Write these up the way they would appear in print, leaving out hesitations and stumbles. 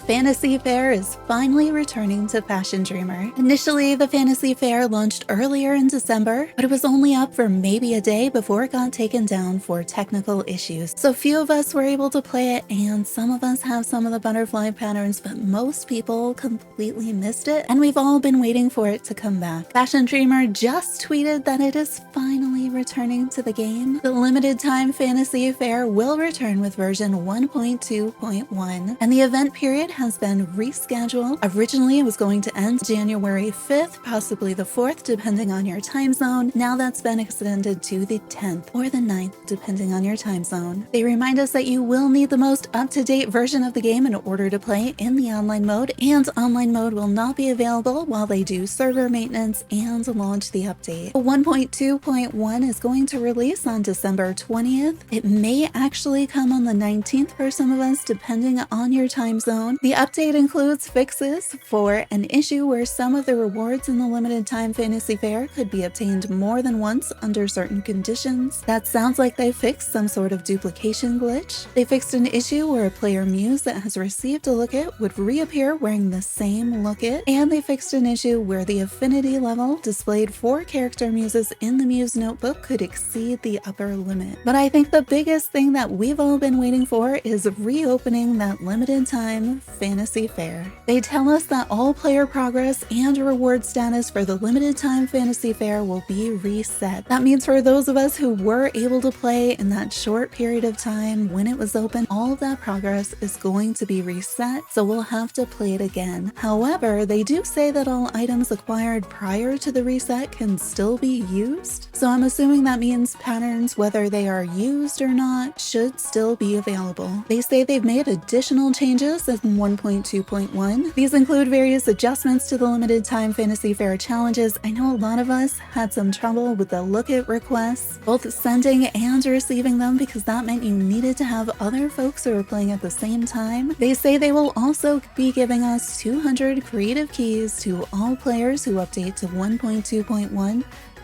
Fantasy Fair is finally returning to Fashion Dreamer. Initially, the Fantasy Fair launched earlier in December, but it was only up for maybe a day before it got taken down for technical issues. So few of us were able to play it, and some of us have some of the butterfly patterns, but most people completely missed it, and we've all been waiting for it to come back. Fashion Dreamer just tweeted that it is finally returning to the game. The limited time Fantasy Fair will return with version 1.2.1, and the event period has been rescheduled. Originally, it was going to end January 5th, possibly the 4th, depending on your time zone. Now that's been extended to the 10th or the 9th, depending on your time zone. They remind us that you will need the most up-to-date version of the game in order to play in the online mode, and online mode will not be available while they do server maintenance and launch the update. 1.2.1 is going to release on December 20th. It may actually come on the 19th for some of us, depending on your time zone. The update includes fixes for an issue where some of the rewards in the limited time Fantasy Fair could be obtained more than once under certain conditions. That sounds like they fixed some sort of duplication glitch. They fixed an issue where a player muse that has received a look-it would reappear wearing the same look-it, and they fixed an issue where the affinity level displayed for character muses in the muse notebook could exceed the upper limit. But I think the biggest thing that we've all been waiting for is reopening that limited time Fantasy Fair. They tell us that all player progress and reward status for the limited time Fantasy Fair will be reset. That means for those of us who were able to play in that short period of time when it was open, all of that progress is going to be reset, so we'll have to play it again. However, they do say that all items acquired prior to the reset can still be used, so I'm assuming that means patterns, whether they are used or not, should still be available. They say they've made additional changes in 1.2.1. These include various adjustments to the limited time Fantasy Fair challenges. I know a lot of us had some trouble with the look-it requests, both sending and receiving them, because that meant you needed to have other folks who were playing at the same time. They say they will also be giving us 200 creative keys to all players who update to 1.2.1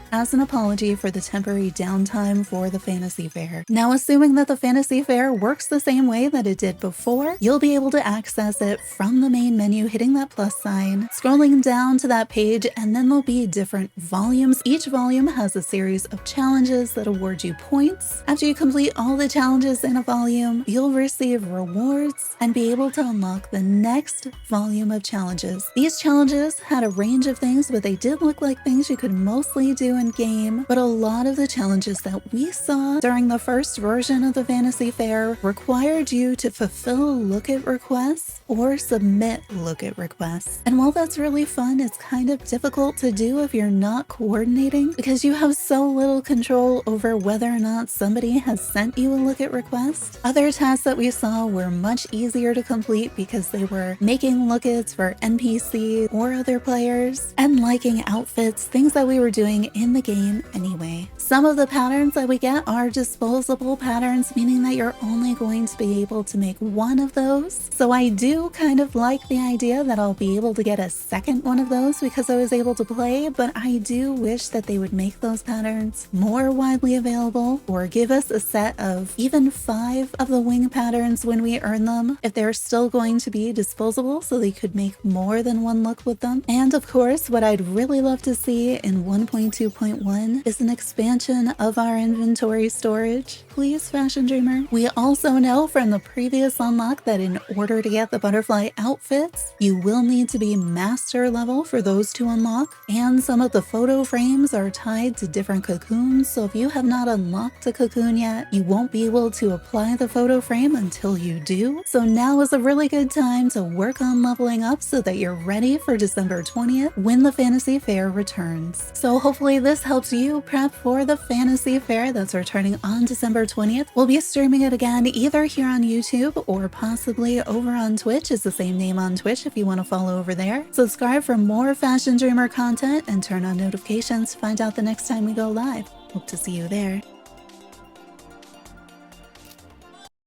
as an apology for the temporary downtime for the Fantasy Fair. Now, assuming that the Fantasy Fair works the same way that it did before, you'll be able to access it from the main menu, hitting that plus sign, scrolling down to that page, and then there'll be different volumes. Each volume has a series of challenges that award you points. After you complete all the challenges in a volume, you'll receive rewards and be able to unlock the next volume of challenges. These challenges had a range of things, but they did look like things you could mostly do in game, but a lot of the challenges that we saw during the first version of the Fantasy Fair required you to fulfill look-it requests or submit look-it requests. And while that's really fun, it's kind of difficult to do if you're not coordinating, because you have so little control over whether or not somebody has sent you a look-it request. Other tasks that we saw were much easier to complete because they were making look-its for NPC or other players and liking outfits, things that we were doing in the game anyway. Some of the patterns that we get are disposable patterns, meaning that you're only going to be able to make one of those. So I do kind of like the idea that I'll be able to get a second one of those because I was able to play, but I do wish that they would make those patterns more widely available, or give us a set of even 5 of the wing patterns when we earn them, if they're still going to be disposable, so they could make more than one look with them. And of course, what I'd really love to see in 1.2.1 is an expansion of our inventory storage. Please, Fashion Dreamer. We also know from the previous unlock that in order to get the butterfly outfits, you will need to be master level for those to unlock, and some of the photo frames are tied to different cocoons, so if you have not unlocked a cocoon yet, you won't be able to apply the photo frame until you do. So now is a really good time to work on leveling up so that you're ready for December 20th when the Fantasy Fair returns. So hopefully this helps you prep for the Fantasy Fair that's returning on December 20th. We'll be streaming it again either here on YouTube or possibly over on Twitch. It's the same name on Twitch if you want to follow over there. Subscribe for more Fashion Dreamer content and turn on notifications to find out the next time we go live. Hope to see you there.